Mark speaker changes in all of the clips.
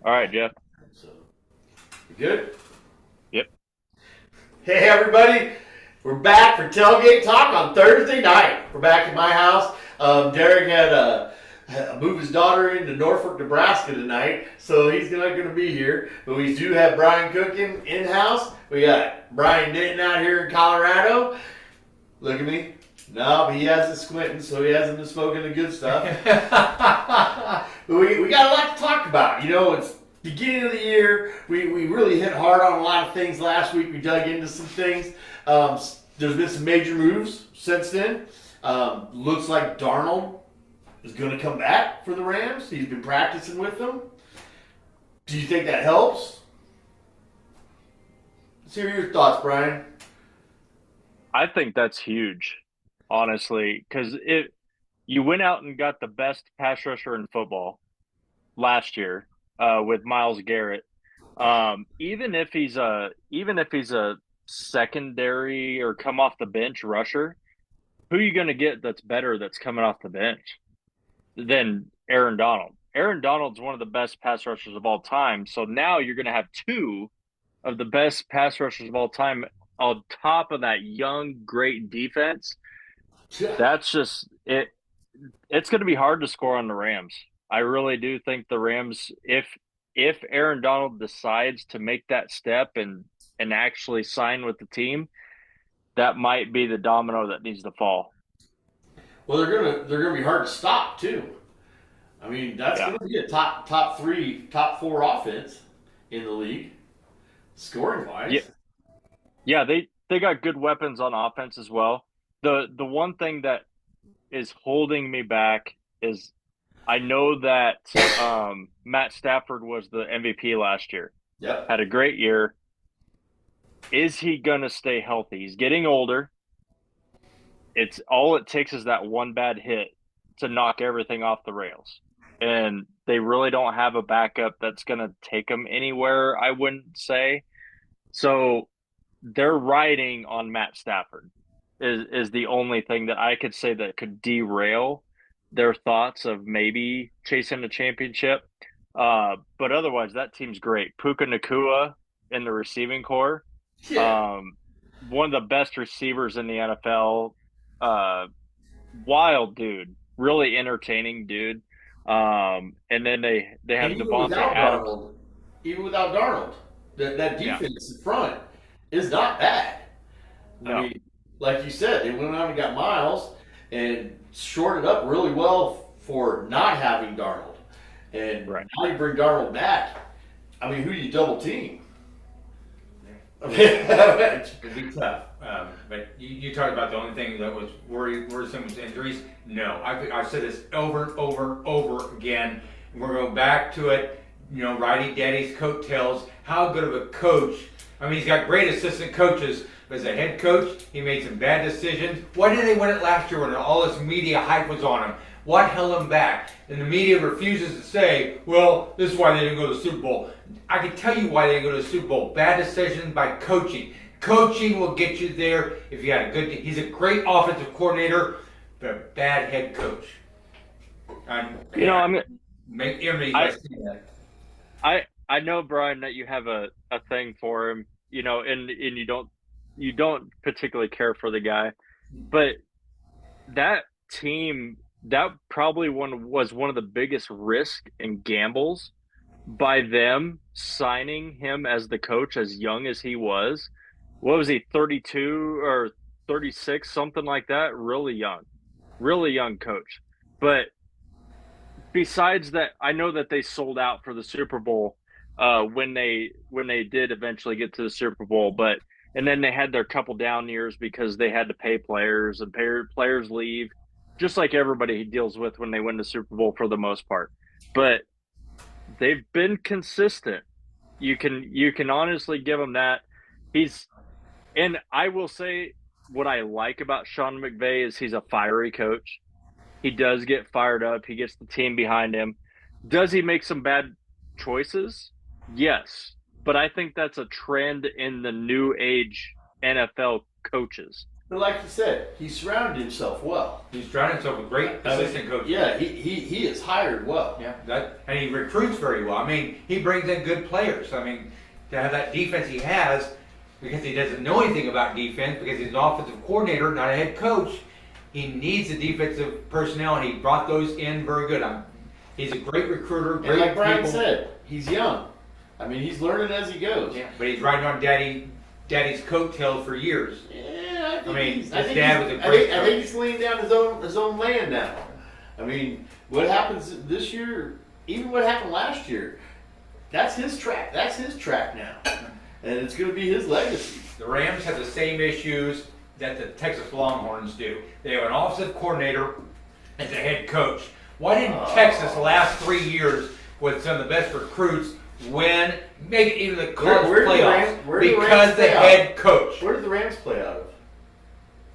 Speaker 1: All right, Jeff.
Speaker 2: So, you good?
Speaker 1: Yep.
Speaker 2: Hey, everybody. We're back for Tailgate Talk on Thursday night. We're back at my house. Derek had move his daughter into Norfolk, Nebraska tonight, so he's not going to be here. But we do have Brian cooking in-house. We got Brian Denton out here in Colorado. Look at me. No, he hasn't squinting, so he hasn't been smoking the good stuff. we got a lot to talk about. You know, it's beginning of the year. We really hit hard on a lot of things last week. We dug into some things. There's been some major moves since then. Looks like Darnold is going to come back for the Rams. He's been practicing with them. Do you think that helps? Let's hear your thoughts, Brian.
Speaker 1: I think that's huge, honestly, because you went out and got the best pass rusher in football last year with Miles Garrett. Even if he's a secondary or come off the bench rusher, who are you going to get that's better that's coming off the bench than Aaron Donald? Aaron Donald's one of the best pass rushers of all time. So now you're going to have two of the best pass rushers of all time on top of that young, great defense.
Speaker 2: Yeah.
Speaker 1: That's just it. It's going to be hard to score on the Rams. I really do think the Rams, if Aaron Donald decides to make that step and actually sign with the team, that might be the domino that needs to fall.
Speaker 2: Well, they're gonna be hard to stop too. I mean, that's
Speaker 1: Yeah.
Speaker 2: gonna be a top three, top four offense in the league, scoring
Speaker 1: Yeah.
Speaker 2: wise.
Speaker 1: Yeah, they got good weapons on offense as well. The one thing that is holding me back is I know that Matt Stafford was the MVP last year.
Speaker 2: Yep.
Speaker 1: Had a great year. Is he going to stay healthy? He's getting older. It's all it takes is that one bad hit to knock everything off the rails. And they really don't have a backup that's going to take them anywhere, I wouldn't say. So they're riding on Matt Stafford is the only thing that I could say that could derail their thoughts of maybe chasing a championship. But otherwise, that team's great. Puka Nakua in the receiving core,
Speaker 2: Yeah.
Speaker 1: um, one of the best receivers in the NFL. Uh, Wild dude, really entertaining dude. And then they
Speaker 2: And
Speaker 1: have Devontae Adams.
Speaker 2: Even without Darnold, that
Speaker 1: Yeah,
Speaker 2: defense in front is not bad. I
Speaker 1: no,
Speaker 2: mean, like you said, they went on and got Miles and shorted up really well for not having Darnold. And
Speaker 1: right.
Speaker 2: now you bring Darnold back. I mean, who do you double team? I mean,
Speaker 3: It'd be tough. But you talked about the only thing that was worrisome was injuries. No, I've said this over and over again. We're going back to it. You know, Righty Daddy's coattails. How good of a coach? I mean, he's got great assistant coaches, but as a head coach, he made some bad decisions. Why did they win it last year when all this media hype was on him? What held him back? And the media refuses to say, well, this is why they didn't go to the Super Bowl. I can tell you why they didn't go to the Super Bowl. Bad decisions by coaching. Coaching will get you there if you had a good. He's a great offensive coordinator, but a bad head coach.
Speaker 1: I mean,
Speaker 3: Make everybody
Speaker 1: I
Speaker 3: see that.
Speaker 1: I know, Brian, that you have a thing for him, and you don't particularly care for the guy, but that team that probably was one of the biggest risk and gambles by them signing him as the coach as young as he was. What was he, 32 or 36, something like that? Really young coach. But besides that, I know that they sold out for the Super Bowl when they did eventually get to the Super Bowl, but and then they had their couple down years because they had to pay players and players leave, just like everybody deals with when they win the Super Bowl for the most part. But they've been consistent. You can honestly give them that. He's and I will say what I like about Sean McVay is he's a fiery coach. He does get fired up. He gets the team behind him. Does he make some bad choices? Yes. But I think that's a trend in the new age NFL coaches.
Speaker 2: But like you said, he surrounded himself well.
Speaker 3: He's surrounded himself with great assistant coaches.
Speaker 2: Yeah, he is hired well.
Speaker 3: Yeah, and he recruits very well. I mean, he brings in good players. I mean, to have that defense he has, because he doesn't know anything about defense, because he's an offensive coordinator, not a head coach, he needs the defensive personnel, and he brought those in very good. He's a great recruiter. Great
Speaker 2: And like Brian
Speaker 3: people.
Speaker 2: said, he's young. I mean, he's learning as he goes.
Speaker 3: Yeah, but he's riding on Daddy's coattails for years.
Speaker 2: Yeah,
Speaker 3: I mean, his
Speaker 2: I
Speaker 3: dad was a great
Speaker 2: I think he's laying down his own land now. I mean, what happens this year, even what happened last year, that's his track. That's his track now, and it's going to be his legacy.
Speaker 3: The Rams have the same issues that the Texas Longhorns do. They have an offensive coordinator as a head coach. Why didn't Texas the last 3 years with some of the best recruits make it even the college playoffs? Because the head coach.
Speaker 2: Where did the Rams play out of?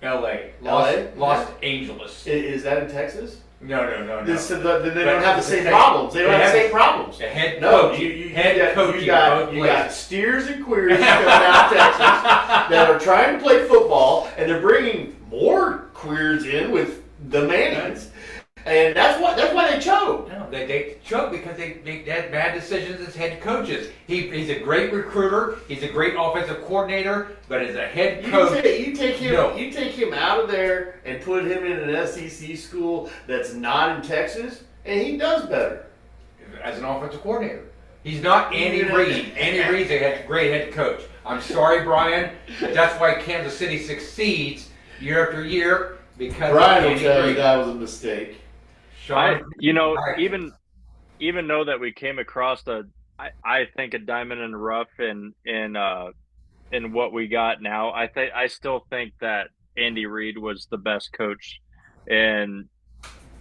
Speaker 3: L.A.
Speaker 2: LA?
Speaker 3: Los Angeles.
Speaker 2: Is that in Texas?
Speaker 3: No.
Speaker 2: Then they don't have the same problems. They don't have the same problems.
Speaker 3: The head
Speaker 2: No,
Speaker 3: coach.
Speaker 2: you got steers and queers coming out of Texas that are trying to play football, and they're bringing more queers in with the Mannings, and that's why they choked.
Speaker 3: No, they choke because they had bad decisions as head coaches. He's a great recruiter. He's a great offensive coordinator, but as a head coach,
Speaker 2: You take him out of there and put him in an SEC school that's not in Texas, and he does better.
Speaker 3: as an offensive coordinator. He's not Andy Reid. Andy Reid's a great head coach. I'm sorry, Brian, but that's why Kansas City succeeds year after year because
Speaker 2: Brian
Speaker 3: of
Speaker 2: will
Speaker 3: Andy
Speaker 2: tell you
Speaker 3: Reid.
Speaker 2: that was a mistake.
Speaker 1: Even though that we came across I think a diamond in the rough in what we got now, I still think that Andy Reid was the best coach, and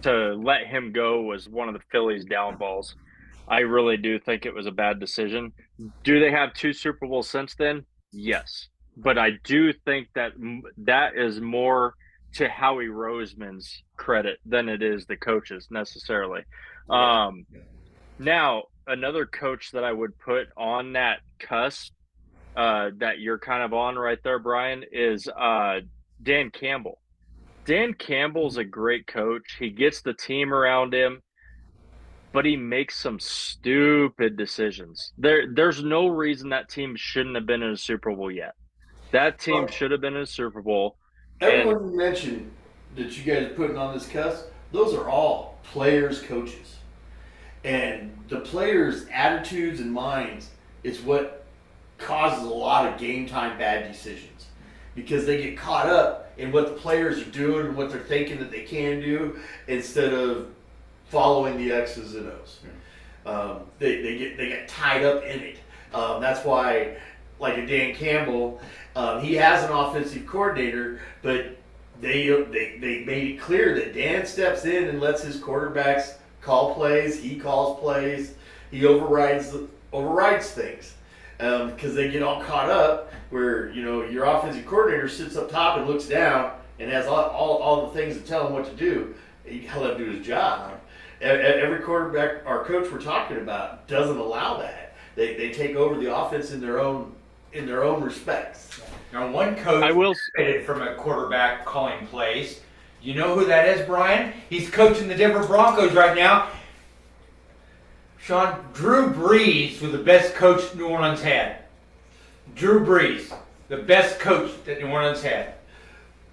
Speaker 1: to let him go was one of the Phillies' downfalls. I really do think it was a bad decision. Do they have 2 Super Bowls since then? Yes, but I do think that is more to Howie Roseman's credit than it is the coaches necessarily. Now, another coach that I would put on that cusp that you're kind of on right there, Brian, is Dan Campbell. Dan Campbell's a great coach. He gets the team around him, but he makes some stupid decisions. There's no reason that team shouldn't have been in a Super Bowl yet. That team should have been in a Super Bowl.
Speaker 2: Everyone you mentioned that you guys are putting on this cusp, those are all players, coaches. And the players' attitudes and minds is what causes a lot of game time bad decisions. Because they get caught up in what the players are doing and what they're thinking that they can do instead of following the X's and O's. They get tied up in it. That's why, like a Dan Campbell, he has an offensive coordinator, but they made it clear that Dan steps in and lets his quarterbacks call plays. He calls plays. He overrides things because they get all caught up where your offensive coordinator sits up top and looks down and has all the things to tell him what to do. He'll have to do his job. Every quarterback or coach we're talking about doesn't allow that. They take over the offense in their own respects.
Speaker 3: Now, one coach benefited from a quarterback calling plays. You know who that is, Brian? He's coaching the Denver Broncos right now. Sean, Drew Brees was the best coach New Orleans had. Drew Brees, the best coach that New Orleans had.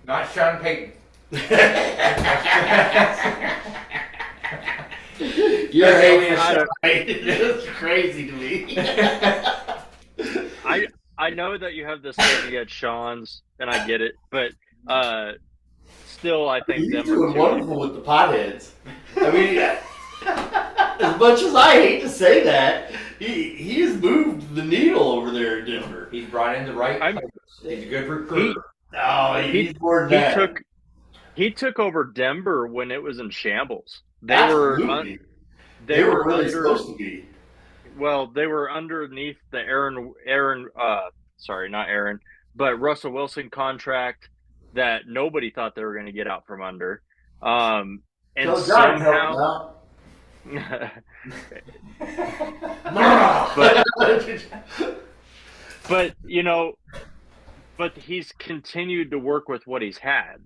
Speaker 3: Not Sean Payton.
Speaker 2: You're hating Sean Payton. It's crazy to me.
Speaker 1: I know that you have this thing against Sean's, and I get it, but still, I think
Speaker 2: He's
Speaker 1: Denver
Speaker 2: doing
Speaker 1: too.
Speaker 2: wonderful with the potheads. I mean, as much as I hate to say that, he has moved the needle over there in Denver.
Speaker 3: He's brought in the right players. He's a good recruiter.
Speaker 2: He's more than that.
Speaker 1: He took over Denver when it was in shambles. They
Speaker 2: Absolutely. They were really
Speaker 1: under,
Speaker 2: supposed to be.
Speaker 1: Well, they were underneath the Russell Wilson contract that nobody thought they were going to get out from under. And
Speaker 2: Tell John
Speaker 1: somehow,
Speaker 2: but
Speaker 1: but but he's continued to work with what he's had.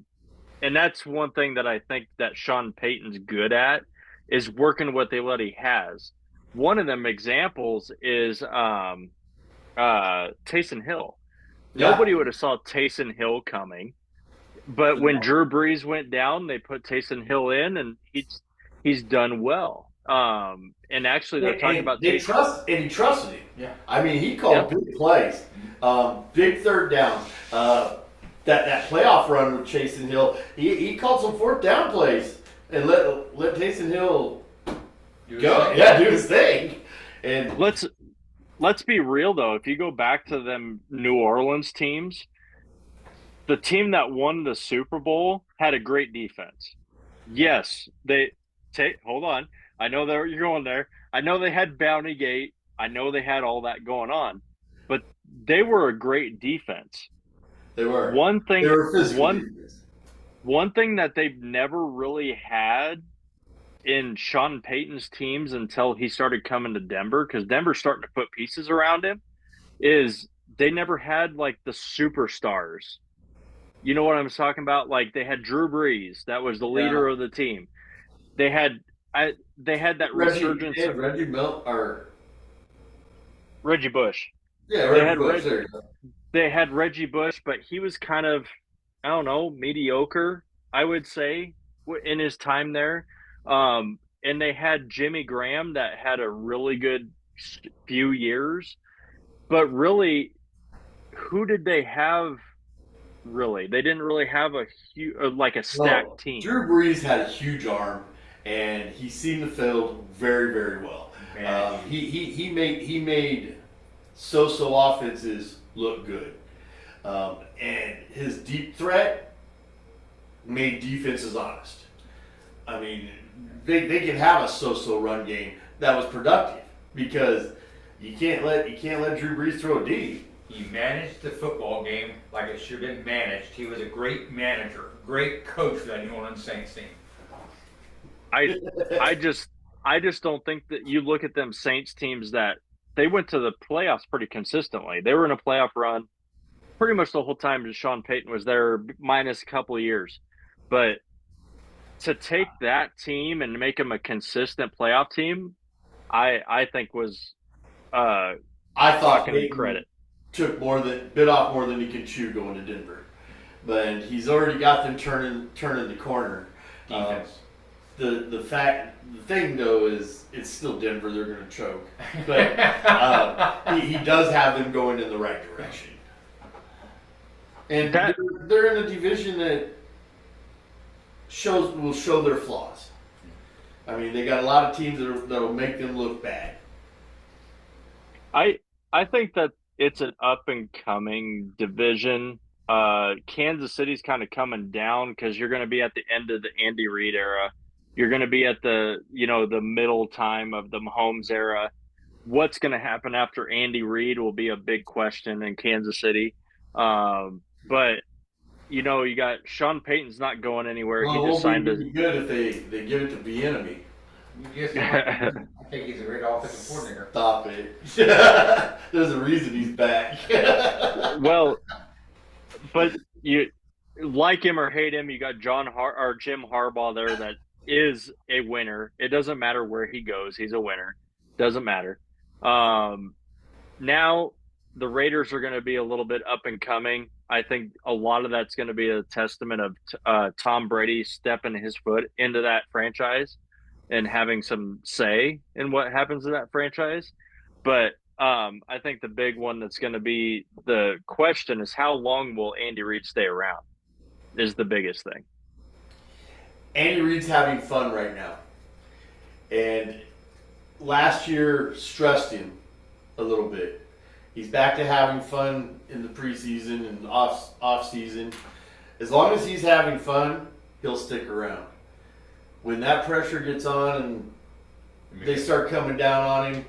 Speaker 1: And that's one thing that I think that Sean Payton's good at is working with what he has. One of them examples is Taysom Hill.
Speaker 2: Yeah.
Speaker 1: Nobody would have saw Taysom Hill coming, but when Drew Brees went down, they put Taysom Hill in, and he's done well. And actually, they're talking
Speaker 2: And
Speaker 1: about
Speaker 2: they
Speaker 1: Taysom.
Speaker 2: trust, and he trusted him.
Speaker 3: Yeah.
Speaker 2: I mean, he
Speaker 1: Yeah,
Speaker 2: called big plays, big third down. That playoff run with Chasing Hill, he called some fourth down plays and let Taysom Hill
Speaker 3: Do his
Speaker 2: go.
Speaker 3: thing.
Speaker 2: Yeah, do his thing. And
Speaker 1: let's be real though. If you go back to them New Orleans teams, the team that won the Super Bowl had a great defense. Yes, they take. Hold on, I know that you're going there. I know they had Bounty Gate. I know they had all that going on, but they were a great defense.
Speaker 2: they were
Speaker 1: One
Speaker 2: they
Speaker 1: thing,
Speaker 2: were physical
Speaker 1: one
Speaker 2: defense.
Speaker 1: one thing that they've never really had in Sean Payton's teams until he started coming to Denver, because Denver's starting to put pieces around him, is they never had like the superstars. You know what I'm talking about? Like they had Drew Brees, that was the
Speaker 2: Yeah,
Speaker 1: leader of the team. They had they had that resurgence of
Speaker 2: Reggie Mil or
Speaker 1: Reggie Bush.
Speaker 2: yeah,
Speaker 1: They
Speaker 2: Reggie
Speaker 1: had
Speaker 2: Bush.
Speaker 1: Reg,
Speaker 2: There you go.
Speaker 1: they had Reggie Bush, but he was kind of, I don't know, mediocre, I would say, in his time there. And they had Jimmy Graham that had a really good few years, but really, who did they have? Really, they didn't really have a huge, like a stacked
Speaker 2: No,
Speaker 1: team.
Speaker 2: Drew Brees had a huge arm, and he seen the field very, very well.
Speaker 3: Man.
Speaker 2: He made so offenses look good, and his deep threat made defenses honest. I mean, they could have a so run game that was productive because you can't let Drew Brees throw deep.
Speaker 3: He managed the football game like it should have been managed. He was a great manager, great coach for that New Orleans Saints team.
Speaker 1: I I just I just don't think that you look at them Saints teams that they went to the playoffs pretty consistently. They were in a playoff run pretty much the whole time that Sean Payton was there, minus a couple of years. But to take that team and make them a consistent playoff team, I think was
Speaker 2: I thought
Speaker 1: not going to be
Speaker 2: Peyton
Speaker 1: credit.
Speaker 2: bit off more than he could chew going to Denver, but he's already got them turning the corner. Um,
Speaker 3: Defense.
Speaker 2: the thing though is it's still Denver. They're going to choke, but he does have them going in the right direction, and
Speaker 1: That
Speaker 2: they're in a division that will show their flaws. I mean, they got a lot of teams that'll make them look bad.
Speaker 1: I I think that it's an up and coming division. Kansas City's kind of coming down because you're going to be at the end of the Andy Reid era. You're going to be at the the middle time of the Mahomes era. What's going to happen after Andy Reid will be a big question in Kansas City. But you got Sean Payton's not going anywhere. He
Speaker 2: Well, it
Speaker 1: just
Speaker 2: won't
Speaker 1: signed
Speaker 2: be good if they give it to Bieniemy.
Speaker 3: Yes,
Speaker 1: a.
Speaker 3: I think he's a great offensive coordinator.
Speaker 2: Stop it. There's a reason he's back.
Speaker 1: Well, but you like him or hate him, you got or Jim Harbaugh there that is a winner. It doesn't matter where he goes, he's a winner. Doesn't matter. Um, Now the Raiders are going to be a little bit up and coming. I think a lot of that's going to be a testament of Tom Brady stepping his foot into that franchise and having some say in what happens to that franchise. But I think the big one that's going to be the question is how long will Andy Reid stay around is the biggest thing.
Speaker 2: Andy Reid's having fun right now. And last year stressed him a little bit. He's back to having fun in the preseason and off season. As long as he's having fun, he'll stick around. When that pressure gets on and they start coming down on him,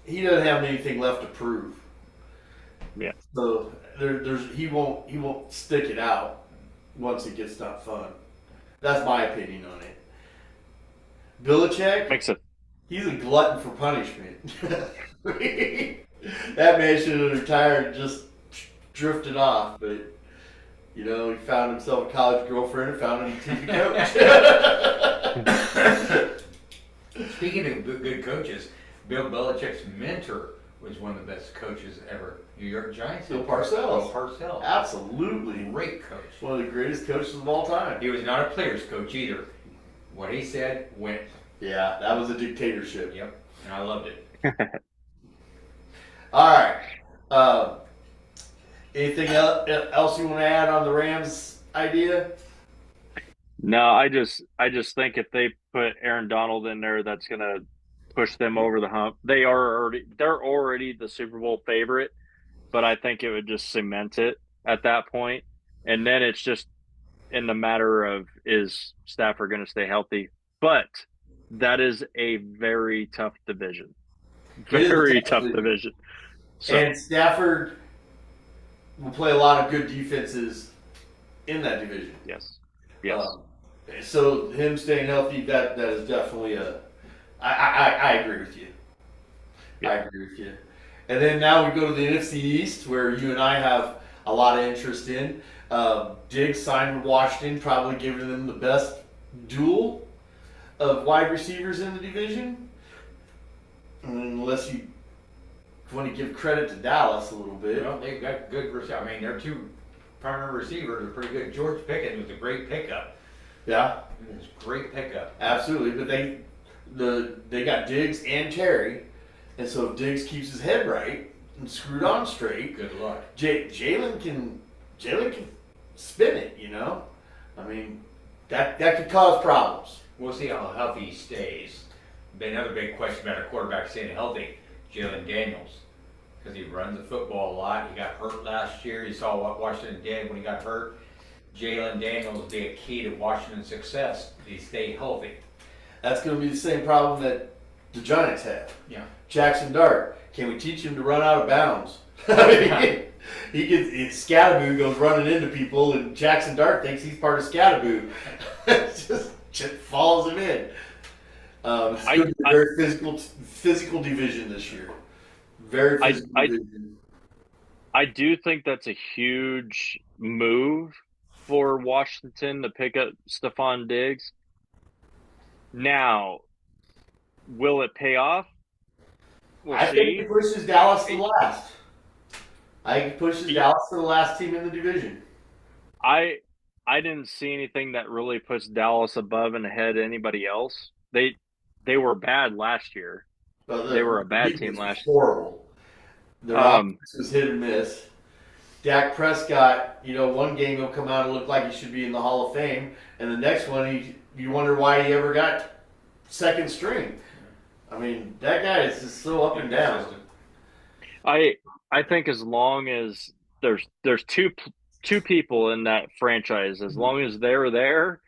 Speaker 2: he doesn't have anything left to prove.
Speaker 1: Yeah.
Speaker 2: So he won't stick it out once it gets not fun. That's my opinion on it. Belichick,
Speaker 1: Makes it
Speaker 2: he's a glutton for punishment. That man should have retired just drifted off, but he found himself a college girlfriend and found him a TV coach.
Speaker 3: Speaking of good coaches, Bill Belichick's mentor was one of the best coaches ever. New York Giants.
Speaker 2: Bill Parcells.
Speaker 3: Bill Parcells.
Speaker 2: Absolutely.
Speaker 3: Great coach.
Speaker 2: One of the greatest coaches of all time.
Speaker 3: He was not a player's coach either. What he said went.
Speaker 2: Yeah, that was a dictatorship.
Speaker 3: Yep, and I loved it.
Speaker 2: All right. Anything else you want to add on the Rams idea?
Speaker 1: No, I just think if they put Aaron Donald in there, that's gonna push them over the hump. They're already the Super Bowl favorite, but I think it would just cement it at that point. And then it's just in the matter of, is Stafford going to stay healthy? But that is a very tough division. Very tough division. So,
Speaker 2: and Stafford will play a lot of good defenses in that division.
Speaker 1: Yes. Yes.
Speaker 2: So him staying healthy, that is definitely I agree with you.
Speaker 1: Yeah.
Speaker 2: I agree with you. And then now we go to the NFC East, where you and I have a lot of interest in. Diggs signed with Washington, probably giving them the best duel of wide receivers in the division. Unless you want to give credit to Dallas a little bit.
Speaker 3: Well, they've got good receivers. I mean, their two primary receivers are pretty good. George Pickens was a great pickup.
Speaker 2: Yeah.
Speaker 3: It was a great pickup.
Speaker 2: Absolutely. But they got Diggs and Terry. And so if Diggs keeps his head right and screwed on straight,
Speaker 3: Good luck.
Speaker 2: Jalen can spin it, I mean, that could cause problems.
Speaker 3: We'll see how healthy he stays. Another big question about a quarterback staying healthy, Jalen Daniels. Because he runs the football a lot. He got hurt last year. You saw what Washington did when he got hurt. Jalen Daniels will be a key to Washington's success. He stay healthy.
Speaker 2: That's going to be the same problem that the Giants have.
Speaker 3: Yeah.
Speaker 2: Jackson Dart, can we teach him to run out of bounds? I mean, Scatteroo goes running into people, and Jackson Dart thinks he's part of Scatteroo. just follows him in. It's going to be a very physical division this year. Very physical division.
Speaker 1: I do think that's a huge move for Washington to pick up Stephon Diggs. Now, will it pay off?
Speaker 2: I think it pushes Dallas to last. I think it pushes Dallas to the last team in the division.
Speaker 1: I didn't see anything that really puts Dallas above and ahead of anybody else. They were bad last year. They were a bad team last year.
Speaker 2: Horrible. Their offense was hit and miss. Dak Prescott, one game he'll come out and look like he should be in the Hall of Fame, and the next one you wonder why he ever got second string. I mean, that guy is just so up and down.
Speaker 1: I think as long as there's two people in that franchise, as long as they're there,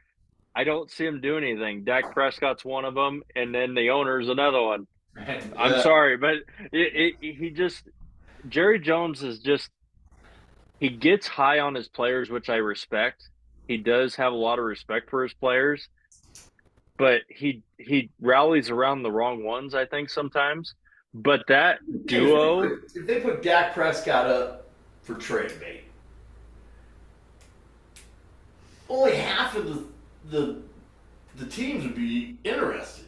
Speaker 1: I don't see him doing anything. Dak Prescott's one of them, and then the owner's another one. I'm sorry, but Jerry Jones is just, he gets high on his players, which I respect. He does have a lot of respect for his players, but he rallies around the wrong ones, I think, sometimes. But that duo...
Speaker 2: If they put Dak Prescott up for trade bait, only half of the teams would be interested.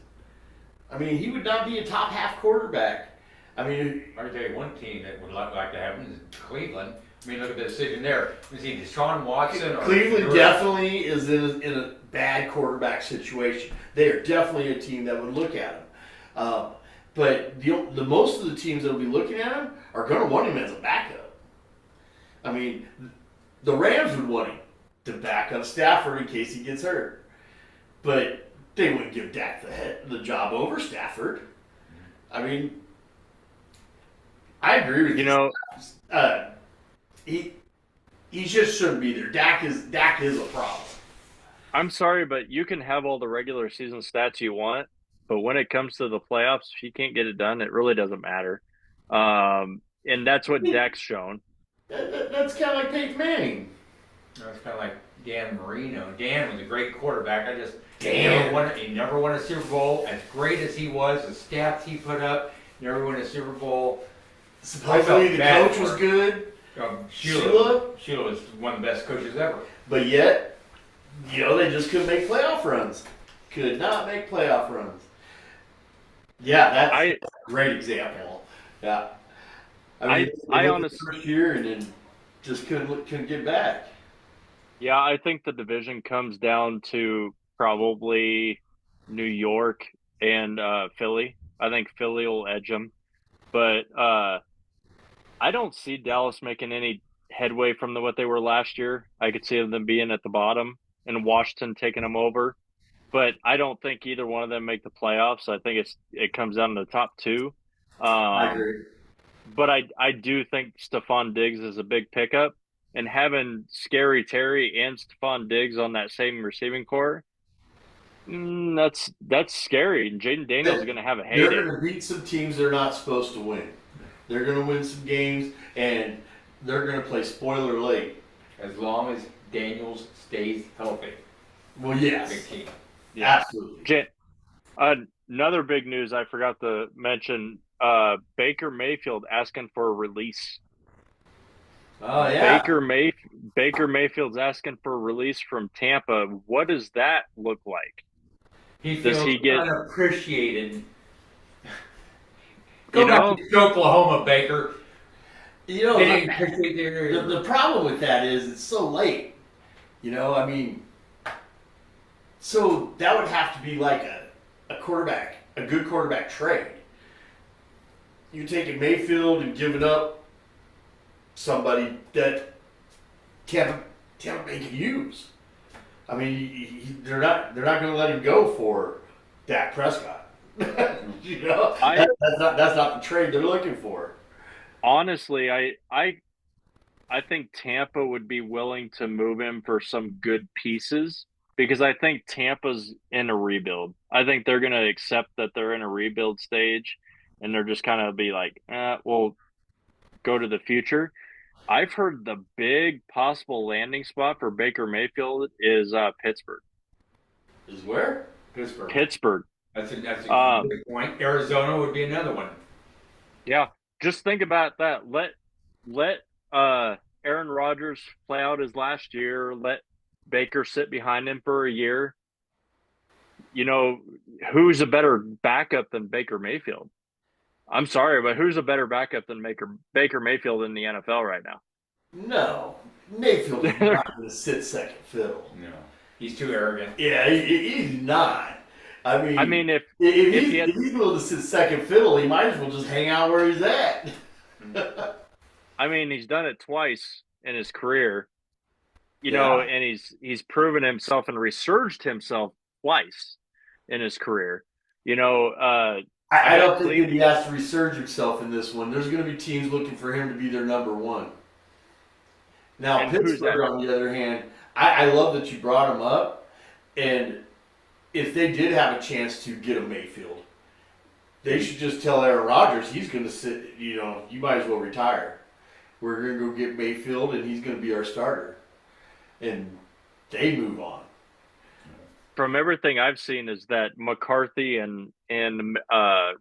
Speaker 2: I mean, he would not be a top half quarterback. I mean,
Speaker 3: I can tell you one team that would like to have him is Cleveland. I mean, look at the decision there. Is he Deshaun Watson?
Speaker 2: Cleveland definitely is in a bad quarterback situation. They are definitely a team that would look at him. But the most of the teams that will be looking at him are going to want him as a backup. I mean, the Rams would want him to back up Stafford in case he gets hurt. But they wouldn't give Dak the job over Stafford. I mean, I agree with you. He just shouldn't be there. Dak is a problem.
Speaker 1: I'm sorry, but you can have all the regular season stats you want, but when it comes to the playoffs, if you can't get it done, it really doesn't matter. And that's what Dak's shown.
Speaker 2: That's kind of like Peyton Manning.
Speaker 3: That's kind of like Dan Marino. Dan was a great quarterback. He never won a Super Bowl. As great as he was, the stats he put up, never won a Super Bowl.
Speaker 2: Supposedly the coach was good.
Speaker 3: Sheila was one of the best coaches ever.
Speaker 2: But yet, they just couldn't make playoff runs. Could not make playoff runs. Yeah, that's
Speaker 1: I
Speaker 2: a great example. Yeah. I
Speaker 1: I
Speaker 2: mean, they
Speaker 1: I
Speaker 2: went the
Speaker 1: honestly,
Speaker 2: first year and then just couldn't get back.
Speaker 1: yeah, I think the division comes down to probably New York and Philly. I think Philly will edge them, but I don't see Dallas making any headway from what they were last year. I could see them being at the bottom and Washington taking them over, but I don't think either one of them make the playoffs. I think it comes down to the top two.
Speaker 2: I
Speaker 1: Um,
Speaker 2: agree.
Speaker 1: but I do think Stephon Diggs is a big pickup, and having Scary Terry and Stephon Diggs on that same receiving core, that's scary. And Jaden Daniels is going to have a
Speaker 2: They're
Speaker 1: heyday.
Speaker 2: going to beat some teams they're not supposed to win. They're going to win some games, and they're going to play spoiler late.
Speaker 3: As long as Daniels stays healthy.
Speaker 2: Well,
Speaker 3: Big
Speaker 2: yes,
Speaker 3: team.
Speaker 1: Yeah.
Speaker 2: absolutely.
Speaker 1: Another big news I forgot to mention: Baker Mayfield asking for a release.
Speaker 2: Oh yeah.
Speaker 1: Baker May Baker Mayfield's asking for a release from Tampa. What does that look like?
Speaker 3: He
Speaker 1: Does
Speaker 3: feels
Speaker 1: he get,
Speaker 3: unappreciated.
Speaker 1: you
Speaker 3: Go back
Speaker 1: know,
Speaker 3: to Oklahoma, Baker.
Speaker 2: You know,
Speaker 3: They didn't appreciate
Speaker 2: the problem with that is it's so late. I mean, so that would have to be like a good quarterback trade. You taking Mayfield and giving up somebody that Tampa Bay can use. I mean, they're not going to let him go for Dak Prescott.
Speaker 1: I
Speaker 2: That's not the trade they're looking for.
Speaker 1: honestly, I think Tampa would be willing to move him for some good pieces because I think Tampa's in a rebuild. I think they're going to accept that they're in a rebuild stage and they're just kind of be like, we'll go to the future. I've heard the big possible landing spot for Baker Mayfield is Pittsburgh.
Speaker 2: Is where?
Speaker 3: Pittsburgh.
Speaker 1: Pittsburgh.
Speaker 3: That's a
Speaker 1: Um,
Speaker 3: good point. Arizona would be another one.
Speaker 1: yeah, just think about that. Let Aaron Rodgers play out his last year. Let Baker sit behind him for a year. You know, who's a better backup than Baker Mayfield? I'm sorry, but who's a better backup than Baker Mayfield in the NFL right now?
Speaker 2: No, Mayfield is not going to sit second fiddle.
Speaker 3: No, he's too arrogant.
Speaker 2: Yeah, he's not. I
Speaker 1: I
Speaker 2: mean,
Speaker 1: mean,
Speaker 2: if
Speaker 1: if
Speaker 2: he's
Speaker 1: he had,
Speaker 2: if he's willing to sit second fiddle, he might as well just hang out where he's at.
Speaker 1: I mean, he's done it twice in his career,
Speaker 2: Yeah,
Speaker 1: and he's proven himself and resurged himself twice in his career. You know, I
Speaker 2: I
Speaker 1: bet
Speaker 2: don't think that
Speaker 1: Cleveland
Speaker 2: he has to resurge himself in this one. There's going to be teams looking for him to be their number one. Now,
Speaker 1: and who's that?
Speaker 2: Pittsburgh, on the other hand, I love that you brought him up. And if they did have a chance to get a Mayfield, they should just tell Aaron Rodgers he's going to sit. You might as well retire. We're going to go get Mayfield, and he's going to be our starter. And they move on.
Speaker 1: From everything I've seen, is that McCarthy and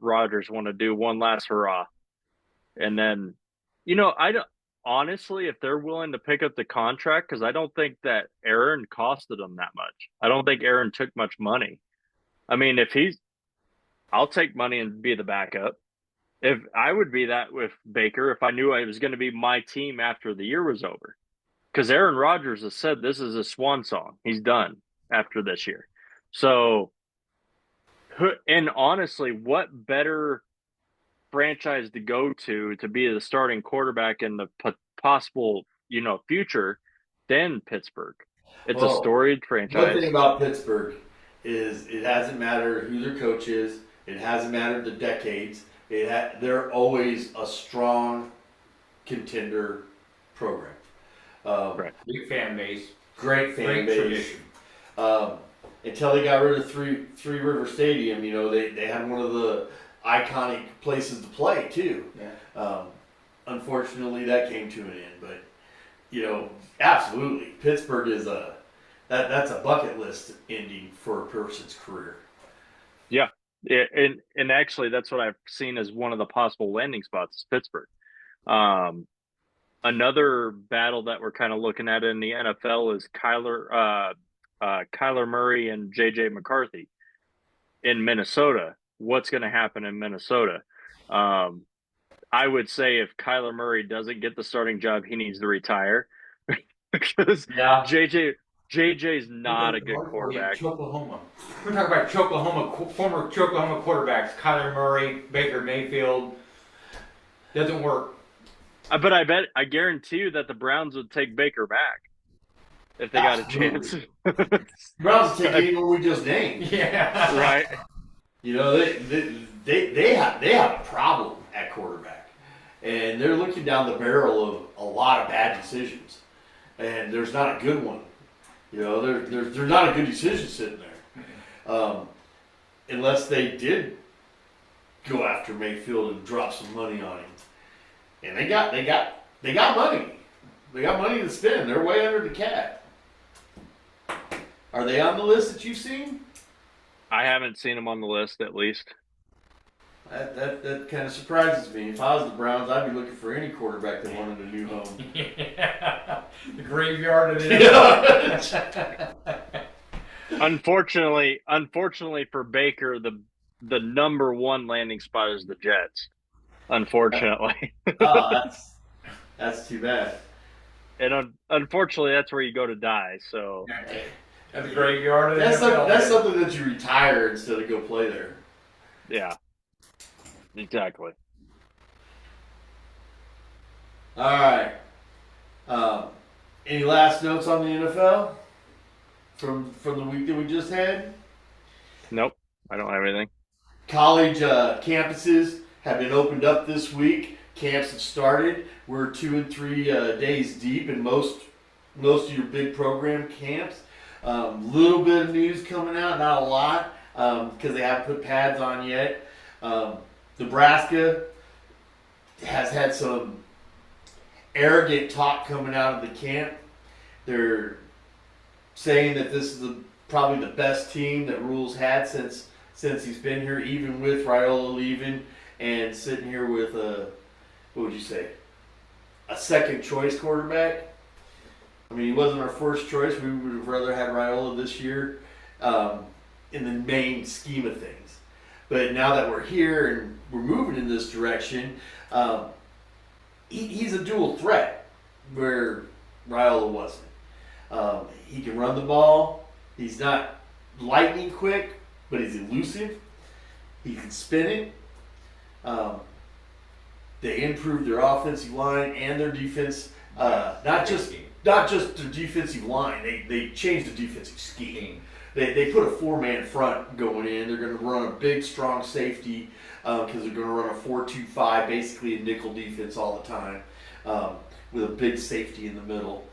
Speaker 1: Rodgers want to do one last hurrah, and then, I don't honestly, if they're willing to pick up the contract, because I don't think that Aaron costed them that much. I don't think Aaron took much money. I mean, I'll take money and be the backup. If I would be that with Baker, if I knew it was going to be my team after the year was over, because Aaron Rodgers has said this is a swan song. He's done after this year. So, and honestly, what better franchise to go to be the starting quarterback in the possible, future than Pittsburgh? It's a
Speaker 2: Well,
Speaker 1: storied
Speaker 2: one thing
Speaker 1: franchise.
Speaker 2: about Pittsburgh is it hasn't mattered who their coach is. It hasn't mattered the decades. They're always a strong contender program. Um,
Speaker 1: Right.
Speaker 3: Big fan base.
Speaker 2: Great fan
Speaker 3: Great
Speaker 2: base.
Speaker 3: tradition.
Speaker 2: Um, until they got rid of Three River Stadium, they had one of the iconic places to play too.
Speaker 3: Yeah.
Speaker 2: Unfortunately, that came to an end. But absolutely, Pittsburgh is that's a bucket list ending for a person's career.
Speaker 1: Yeah. Yeah, and actually, that's what I've seen as one of the possible landing spots is Pittsburgh. Um, Another battle that we're kind of looking at in the NFL is Kyler Murray and JJ McCarthy in Minnesota. What's going to happen in Minnesota? Um, I would say if Kyler Murray doesn't get the starting job, he needs to retire because
Speaker 2: Yeah.
Speaker 1: JJ JJ's
Speaker 3: He
Speaker 1: not
Speaker 3: went
Speaker 1: a
Speaker 3: to
Speaker 1: good
Speaker 3: North Korea,
Speaker 1: quarterback.
Speaker 3: Choklahoma. We're talking about Choklahoma, former Choklahoma quarterbacks, Kyler Murray, Baker Mayfield. Doesn't work.
Speaker 1: But I guarantee you that the Browns would take Baker back if they got a chance.
Speaker 2: Absolutely. Browns take anyone we just named.
Speaker 3: Yeah.
Speaker 1: Right.
Speaker 2: You know, they have a problem at quarterback, and they're looking down the barrel of a lot of bad decisions, and there's not a good one. You know, there's not a good decision sitting there, unless they did go after Mayfield and drop some money on him, and they got money. They got money to spend. They're way under the cap. Are they on the list that you've seen?
Speaker 1: I haven't seen him on the list at least.
Speaker 2: That kind of surprises me. If I was the Browns, I'd be looking for any quarterback that wanted a new home.
Speaker 3: Yeah. The graveyard of it.
Speaker 2: Yeah.
Speaker 1: Unfortunately for Baker, the number one landing spot is the Jets. Unfortunately.
Speaker 2: Oh, that's too bad.
Speaker 1: And unfortunately, that's where you go to die. So
Speaker 3: At the graveyard of the
Speaker 2: That's
Speaker 3: NFL.
Speaker 2: that's something that you retire instead of go play there.
Speaker 1: yeah, exactly.
Speaker 2: All right. Any last notes on the NFL from the week that we just had?
Speaker 1: Nope, I don't have anything.
Speaker 2: College campuses have been opened up this week. Camps have started. We're 2 and 3 days deep in most of your big program camps. Little bit of news coming out, not a lot, because they haven't put pads on yet. Nebraska has had some arrogant talk coming out of the camp. They're saying that this is probably the best team that Rule's had since he's been here, even with Raiola leaving and sitting here with what would you say, a second choice quarterback. I mean, he wasn't our first choice. We would have rather had Raiola this year in the main scheme of things. But now that we're here and we're moving in this direction, he's a dual threat where Raiola wasn't. He can run the ball. He's not lightning quick, but he's elusive. He can spin it. They improved their offensive line and their defense. Not just their defensive line. They changed the defensive scheme. They put a 4-man front going in. They're going to run a big, strong safety because they're going to run a 4-2-5, basically a nickel defense all the time, with a big safety in the middle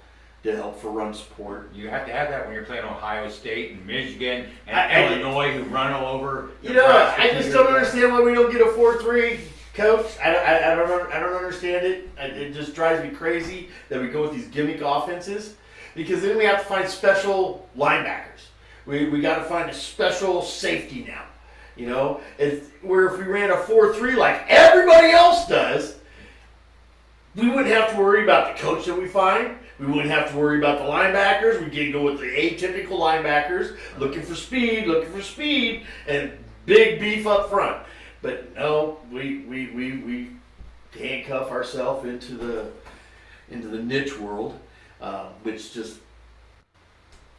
Speaker 2: to help for run support.
Speaker 3: You have to have that when you're playing Ohio State and Michigan and Illinois, who run all over.
Speaker 2: You know, I just don't understand why we don't get a 4-3 coach. I don't understand it. It just drives me crazy that we go with these gimmick offenses, because then we have to find special linebackers. We got to find a special safety now. You know, where if we ran a 4-3 like everybody else does, we wouldn't have to worry about the coach that we find. We wouldn't have to worry about the linebackers. We can go with the atypical linebackers, looking for speed, and big beef up front. But no, we handcuff ourselves into the niche world, which just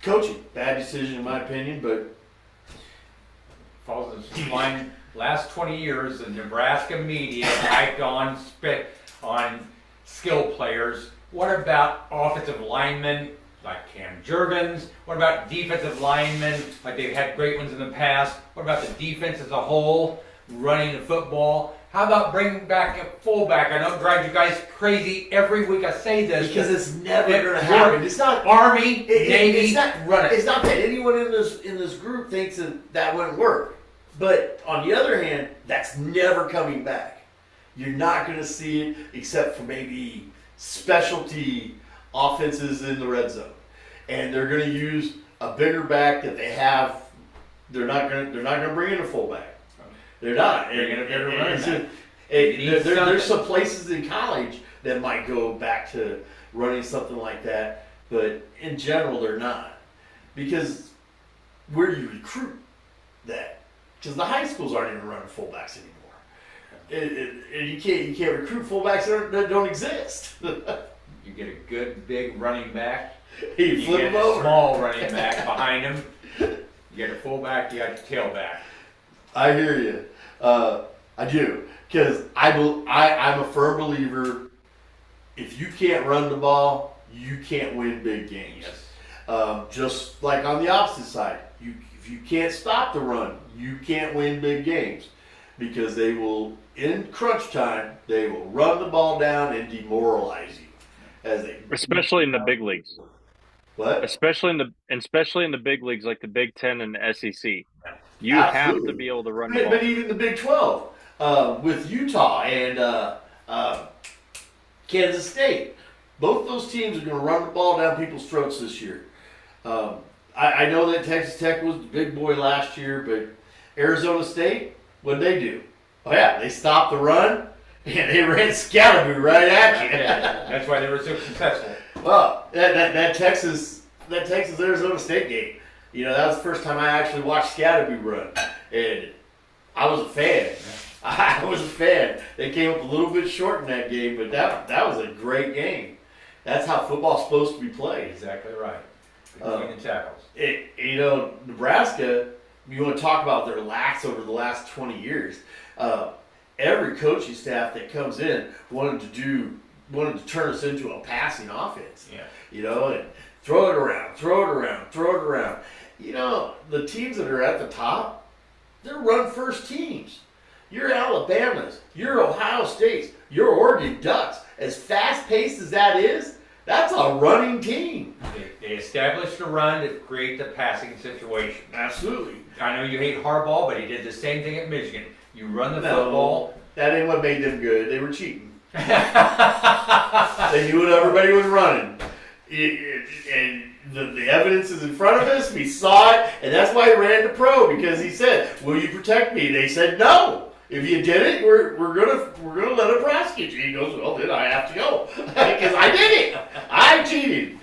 Speaker 2: coaching, bad decision in my opinion. But
Speaker 3: Falls in line. Last 20 years, the Nebraska media hyped on skill players. What about offensive linemen like Cam Jurgens? What about defensive linemen like they've had great ones in the past? What about the defense as a whole, running the football? How about bringing back a fullback? I know it drives you guys crazy every week I say this.
Speaker 2: Because it's never going to happen. It's not
Speaker 3: Army, Navy,
Speaker 2: it's not,
Speaker 3: run it.
Speaker 2: It's not that anyone in this group thinks that wouldn't work. But on the other hand, that's never coming back. You're not going to see it except for maybe specialty offenses in the red zone, and they're going to use a bigger back that they have. They're not going to bring in a fullback. They're not.
Speaker 3: They're going to run that.
Speaker 2: There's some places in college that might go back to running something like that, but in general, they're not. Because where do you recruit that? Because the high schools aren't even running fullbacks anymore. You can't recruit fullbacks that don't exist.
Speaker 3: You get a good big running back.
Speaker 2: You flip
Speaker 3: get
Speaker 2: them
Speaker 3: a
Speaker 2: over.
Speaker 3: small running back behind him. You get a fullback. You got your tailback.
Speaker 2: I hear you. I do. Because I'm a firm believer, if you can't run the ball, you can't win big games.
Speaker 3: Yes.
Speaker 2: Just like on the opposite side, if you can't stop the run, you can't win big games. Because they will, in crunch time, they will run the ball down and demoralize you.
Speaker 1: especially in the big leagues.
Speaker 2: What?
Speaker 1: Especially in the big leagues like the Big Ten and the SEC. You have to
Speaker 2: Absolutely.
Speaker 1: be able to run the
Speaker 2: But
Speaker 1: ball.
Speaker 2: even the Big 12, with Utah and Kansas State, both those teams are going to run the ball down people's throats this year. I know that Texas Tech was the big boy last year, but Arizona State, what'd they do? Oh yeah, they stopped the run and they ran Scalaboo right at you.
Speaker 3: That's why they were so successful.
Speaker 2: Well, that Texas Arizona State game, that was the first time I actually watched Scatterby run, and I was a fan. I was a fan. They came up a little bit short in that game, but that was a great game. That's how football's supposed to be played.
Speaker 3: Exactly right. Between the tackles.
Speaker 2: Nebraska, you want to talk about their lacks over the last 20 years. Every coaching staff that comes in wanted to turn us into a passing offense.
Speaker 3: Yeah.
Speaker 2: And throw it around. The teams that are at the top, they're run first teams. Your Alabamas, your Ohio States, your Oregon Ducks, as fast paced as that is, that's a running team.
Speaker 3: They established a run to create the passing situation.
Speaker 2: Absolutely.
Speaker 3: I know you hate Harbaugh, but he did the same thing at Michigan. You run the
Speaker 2: No,
Speaker 3: football.
Speaker 2: that ain't what made them good. They were cheating. They knew what everybody was running. And the evidence is in front of us. We saw it, and that's why he ran to pro, because he said, "Will you protect me?" They said, "No. If you did it, we're gonna let him prosecute you." He goes, "Well, then I have to go because I did it. I cheated."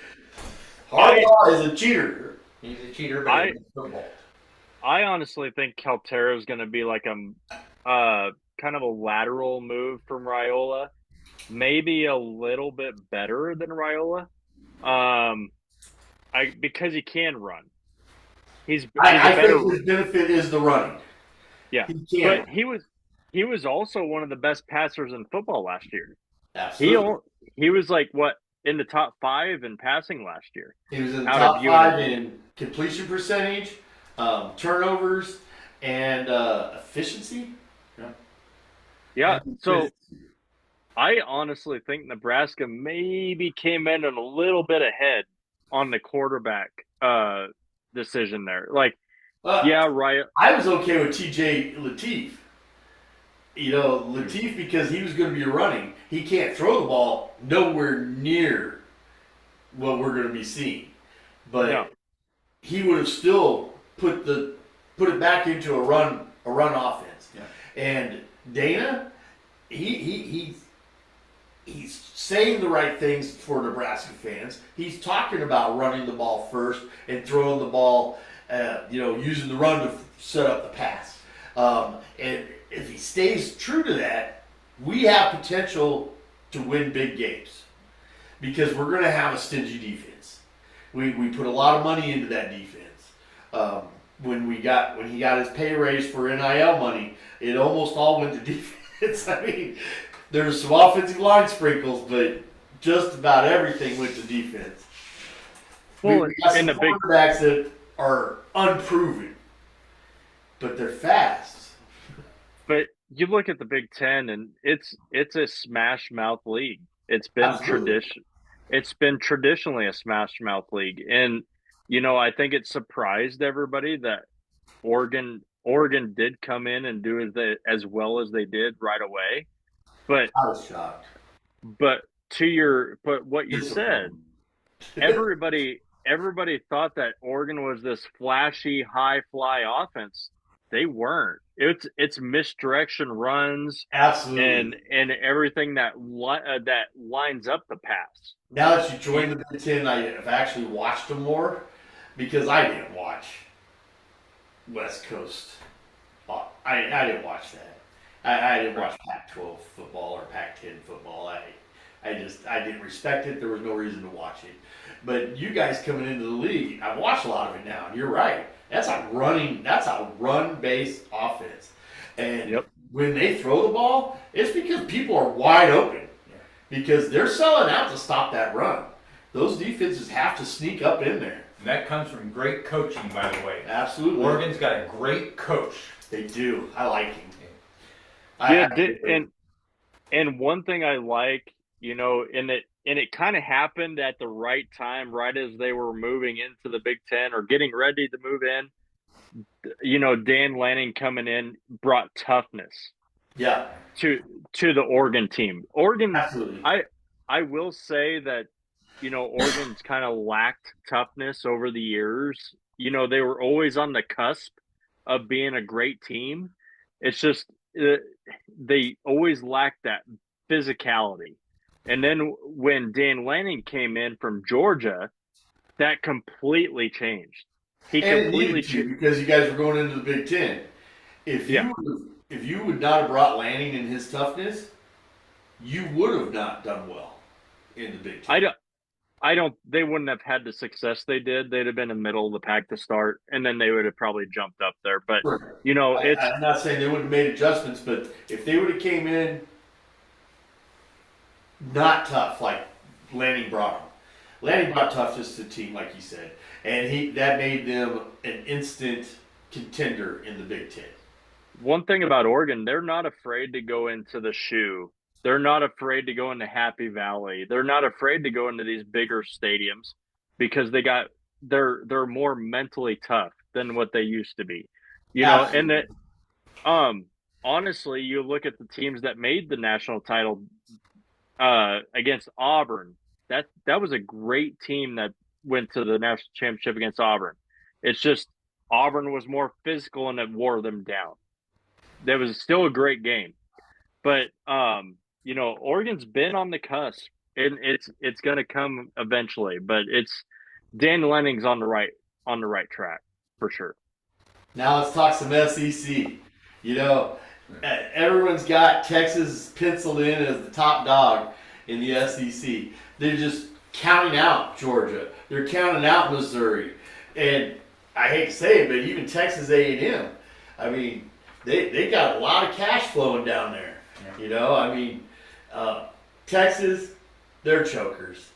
Speaker 2: Harbaugh is a cheater.
Speaker 3: He's a cheater, but he's football.
Speaker 1: I honestly think Caltera is going to be like a kind of a lateral move from Raiola, maybe a little bit better than Raiola, because he can run.
Speaker 2: I think his benefit is the running.
Speaker 1: Yeah,
Speaker 2: he can.
Speaker 1: But he was also one of the best passers in football last year.
Speaker 2: Absolutely.
Speaker 1: He was like in the top 5 in passing last year.
Speaker 2: He was in the top 5 in completion percentage, turnovers, and efficiency.
Speaker 1: Yeah. So I honestly think Nebraska maybe came in a little bit ahead on the quarterback decision there. Right.
Speaker 2: I was okay with TJ Lateef. Lateef, because he was going to be running. He can't throw the ball nowhere near what we're going to be seeing. But he would have still put it back into a run offense.
Speaker 3: Yeah.
Speaker 2: And Dana, he's saying the right things for Nebraska fans. He's talking about running the ball first and throwing the ball, using the run to set up the pass. And if he stays true to that, we have potential to win big games because we're going to have a stingy defense. We put a lot of money into that defense. When he got his pay raise for NIL money, it almost all went to defense. I mean, there's some offensive line sprinkles, but just about everything went to defense.
Speaker 1: Well,
Speaker 2: we got some quarterbacks that are unproven, but they're fast.
Speaker 1: But you look at the Big Ten, and it's a smash mouth league. It's been traditionally a smash mouth league, and I think it surprised everybody that Oregon did come in and do as well as they did right away. But
Speaker 2: I was shocked.
Speaker 1: But what you said, everybody thought that Oregon was this flashy high fly offense. they weren't. It's misdirection runs
Speaker 2: Absolutely.
Speaker 1: and everything that lines up the pass.
Speaker 2: Now that you
Speaker 1: You,
Speaker 2: joined the Big Ten, I have actually watched them more because I didn't watch West Coast. I didn't watch that. I didn't
Speaker 1: right.
Speaker 2: watch Pac-12 football or Pac-10 football. I didn't respect it. There was no reason to watch it. But you guys coming into the league, I've watched a lot of it now, and you're right. That's a run-based offense. And
Speaker 1: Yep.
Speaker 2: when they throw the ball, it's because people are wide open because they're selling out to stop that run. Those defenses have to sneak up in there.
Speaker 3: And that comes from great coaching, by the way.
Speaker 2: Absolutely.
Speaker 3: Oregon's got a great coach.
Speaker 2: They do. I like him.
Speaker 1: Yeah,
Speaker 2: I do.
Speaker 1: and one thing I like, and it kind of happened at the right time, right as they were moving into the Big Ten or getting ready to move in. Dan Lanning coming in brought toughness
Speaker 2: Yeah,
Speaker 1: to the Oregon team. Oregon,
Speaker 2: absolutely.
Speaker 1: I I will say that Oregon's kind of lacked toughness over the years. They were always on the cusp of being a great team. It's just uh, they always lacked that physicality. And then when Dan Lanning came in from Georgia, that completely changed. He
Speaker 2: And it
Speaker 1: completely
Speaker 2: needed to because you guys were going into the Big Ten.
Speaker 1: yeah.
Speaker 2: If you would not have brought Lanning and his toughness, you would have not done well in the Big Ten.
Speaker 1: I don't I don't. They wouldn't have had the success they did. They'd have been in the middle of the pack to start, and then they would have probably jumped up there. But
Speaker 2: Sure.
Speaker 1: it's
Speaker 2: I'm not saying they wouldn't have made adjustments, but if they would have came in not tough like Lanning brought them, Lanning brought toughness to the team, like you said, and that made them an instant contender in the Big Ten.
Speaker 1: one thing about Oregon. They're not afraid to go into the shoe. They're not afraid to go into Happy Valley. They're not afraid to go into these bigger stadiums because they're more mentally tough than what they used to be. And that
Speaker 2: Absolutely.
Speaker 1: honestly, you look at the teams that made the national title against Auburn. That was a great team that went to the national championship against Auburn. It's just Auburn was more physical and it wore them down. That was still a great game, but Oregon's been on the cusp, and it's going to come eventually. But it's Dan Lenning's on the right track for sure.
Speaker 2: Now let's talk some SEC. You know, everyone's got Texas penciled in as the top dog in the SEC. They're just counting out Georgia. They're counting out Missouri, and I hate to say it, but even Texas A&M. I mean, they got a lot of cash flowing down there.
Speaker 3: Yeah.
Speaker 2: I mean, uh, Texas, they're chokers.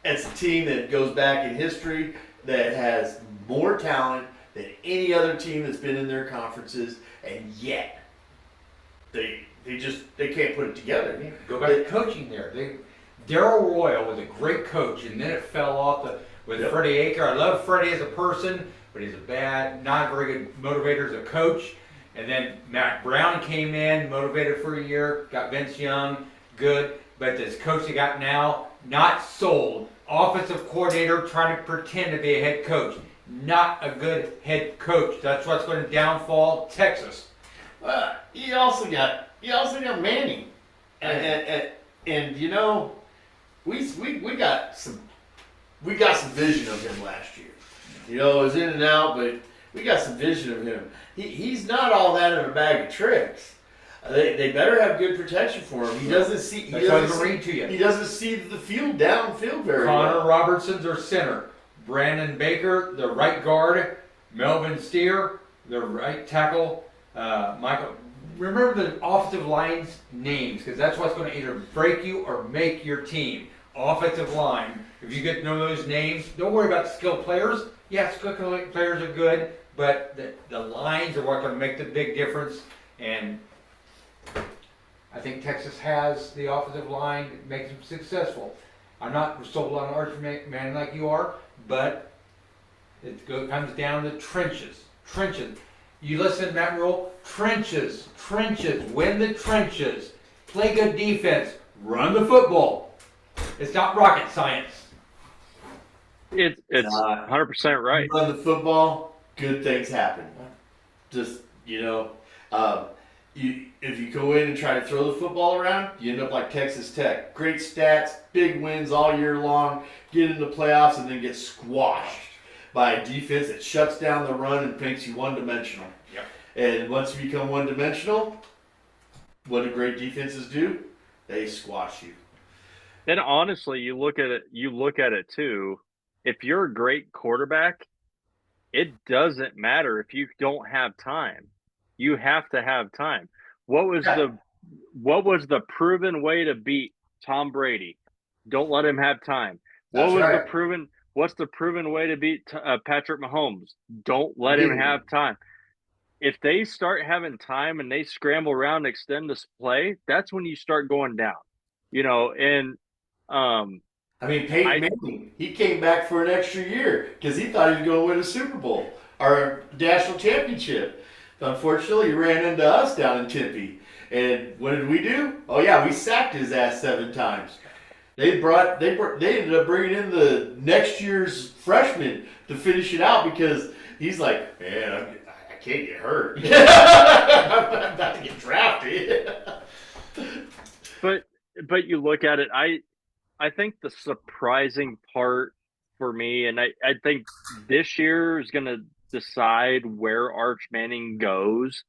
Speaker 2: It's a team that goes back in history that has more talent than any other team that's been in their conferences, and yet they can't put it together.
Speaker 3: Go back to coaching there. Daryl Royal was a great coach, and then it fell off with
Speaker 2: Yep.
Speaker 3: Freddie Aker. I love Freddie as a person, but he's not very good motivator as a coach. And then Matt Brown came in, motivated for a year, got Vince Young, good. But this coach they got now, not sold. Offensive coordinator trying to pretend to be a head coach. Not a good head coach. That's what's going to downfall Texas.
Speaker 2: You also got Manning, and we got some vision of him last year. It was in and out, but we got some vision of him. He's not all that in a bag of tricks. They better have good protection for him. He doesn't see.
Speaker 3: That's what I'm going to read to you.
Speaker 2: He doesn't see the field downfield very
Speaker 3: Connor
Speaker 2: well.
Speaker 3: Robertson's our center. Brandon Baker, the right guard. Melvin Steer, the right tackle. Michael. Remember the offensive line's names, because that's what's going to either break you or make your team. Offensive line. If you get to know those names, don't worry about the skilled players. Yes, skilled players are good, but the lines are what's going to make the big difference. And I think Texas has the offensive line that makes them successful. I'm not sold on Arch Manning like you are, but comes down to trenches. Trenches. You listen to Matt Rule? Trenches. Win the trenches. Play good defense. Run the football. It's not rocket science.
Speaker 1: It's 100% right.
Speaker 2: Run the football, good things happen. Just, if you go in and try to throw the football around, you end up like Texas Tech. Great stats, big wins all year long, get into the playoffs, and then get squashed by a defense that shuts down the run and makes you one-dimensional.
Speaker 3: Yep.
Speaker 2: And once you become one-dimensional, what do great defenses do? They squash you.
Speaker 1: And honestly, you look at it too. If you're a great quarterback, it doesn't matter if you don't have time. You have to have time. What was
Speaker 2: Yeah.
Speaker 1: the proven way to beat Tom Brady? Don't let him have time.
Speaker 2: That's right.
Speaker 1: What's the proven way to beat Patrick Mahomes? Don't let him have time. If they start having time and they scramble around and extend this play, that's when you start going down. And
Speaker 2: Peyton Manning, he came back for an extra year because he thought he was going to win a Super Bowl or a national championship. Unfortunately, he ran into us down in Tempe. And what did we do? Oh yeah, we sacked his ass 7 times. They ended up bringing in the next year's freshman to finish it out because he's like, man, I can't get hurt. I'm about to get drafted.
Speaker 1: but you look at it, I think the surprising part for me, and I think this year is going to decide where Arch Manning goes,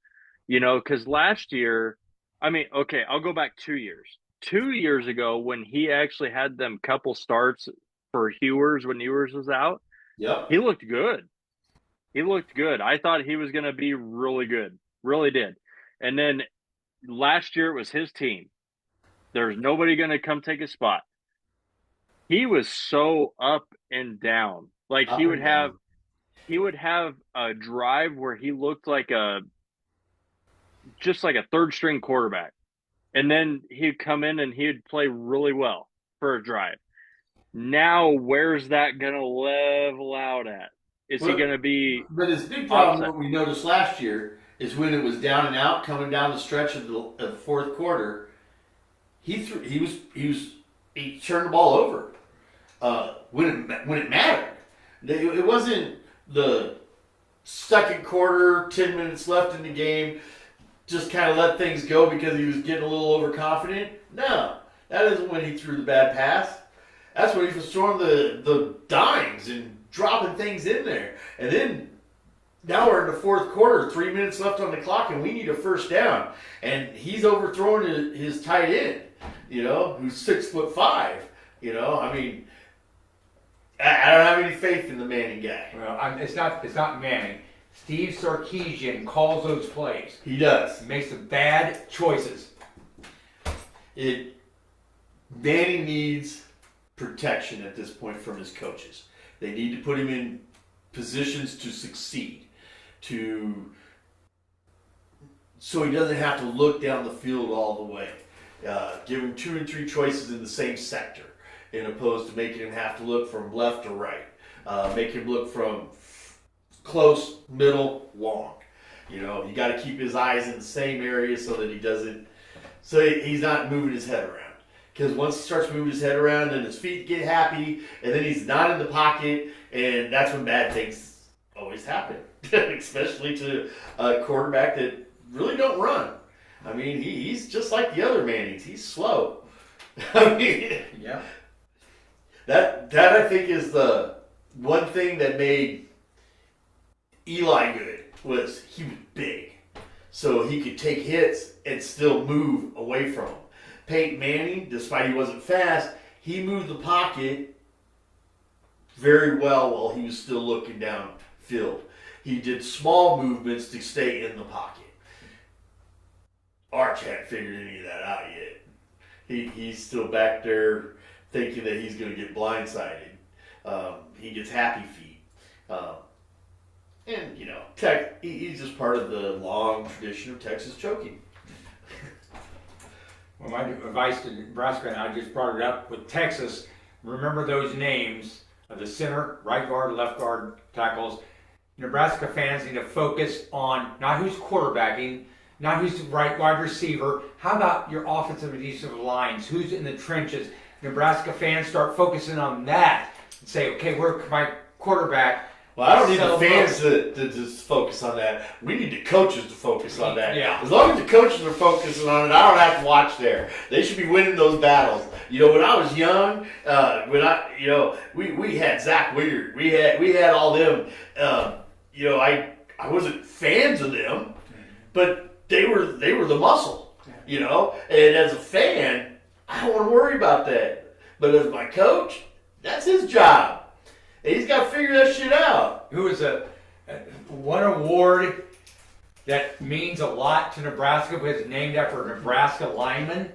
Speaker 1: because last year, okay, I'll go back 2 years. 2 years ago, when he actually had them couple starts for Hewers when Hewers was out,
Speaker 2: Yep.
Speaker 1: he looked good. I thought he was going to be really good, really did. And then last year it was his team. There's nobody going to come take his spot. He was so up and down. Like he would have a drive where he looked like just like a third string quarterback. And then he'd come in and he'd play really well for a drive. Now, where's that going to level out at? Is he going to be?
Speaker 2: But his big problem, what we noticed last year, is when it was down and out, coming down the stretch of the fourth quarter, he turned the ball over when it mattered. It wasn't the second quarter, 10 minutes left in the game, just kind of let things go because he was getting a little overconfident. No, that isn't when he threw the bad pass. That's when he was throwing the dimes and dropping things in there. And then now we're in the fourth quarter, 3 minutes left on the clock, and we need a first down. And he's overthrowing his tight end, who's 6'5". I don't have any faith in the Manning guy.
Speaker 3: Well, it's not Manning. Steve Sarkisian calls those plays.
Speaker 2: He does.
Speaker 3: He makes some bad choices.
Speaker 2: Manning needs protection at this point from his coaches. They need to put him in positions to succeed, so he doesn't have to look down the field all the way. Give him 2 and 3 choices in the same sector, in opposed to making him have to look from left to right. Make him look from close, middle, long. You got to keep his eyes in the same area so that he's not moving his head around. Because once he starts moving his head around, then his feet get happy, and then he's not in the pocket, and that's when bad things always happen. Especially to a quarterback that really don't run. He's just like the other Mannings. He's slow.
Speaker 3: Yeah.
Speaker 2: That I think is the one thing that made Eli good, was he was big. So he could take hits and still move away from him. Peyton Manning, despite he wasn't fast, he moved the pocket very well while he was still looking downfield. He did small movements to stay in the pocket. Arch hadn't figured any of that out yet. He's still back there thinking that he's going to get blindsided. He gets happy feet. He's just part of the long tradition of Texas choking.
Speaker 3: Well, my advice to Nebraska, and I just brought it up with Texas, remember those names of the center, right guard, left guard, tackles. Nebraska fans need to focus on not who's quarterbacking, not who's the right wide receiver. How about your offensive and defensive lines? Who's in the trenches? Nebraska fans start focusing on that and say, okay, where's my quarterback?
Speaker 2: Well, I don't need
Speaker 3: So
Speaker 2: the fans to just focus on that. We need the coaches to focus on that.
Speaker 3: Yeah.
Speaker 2: As long as the coaches are focusing on it, I don't have to watch there. They should be winning those battles. You know, when I was young, we had Zach Weird. We had all them. I wasn't fans of them, but they were the muscle. You know, and as a fan, I don't want to worry about that. But as my coach, that's his job. And he's got to figure that shit out.
Speaker 3: Who is one award that means a lot to Nebraska because it's named after a Nebraska lineman.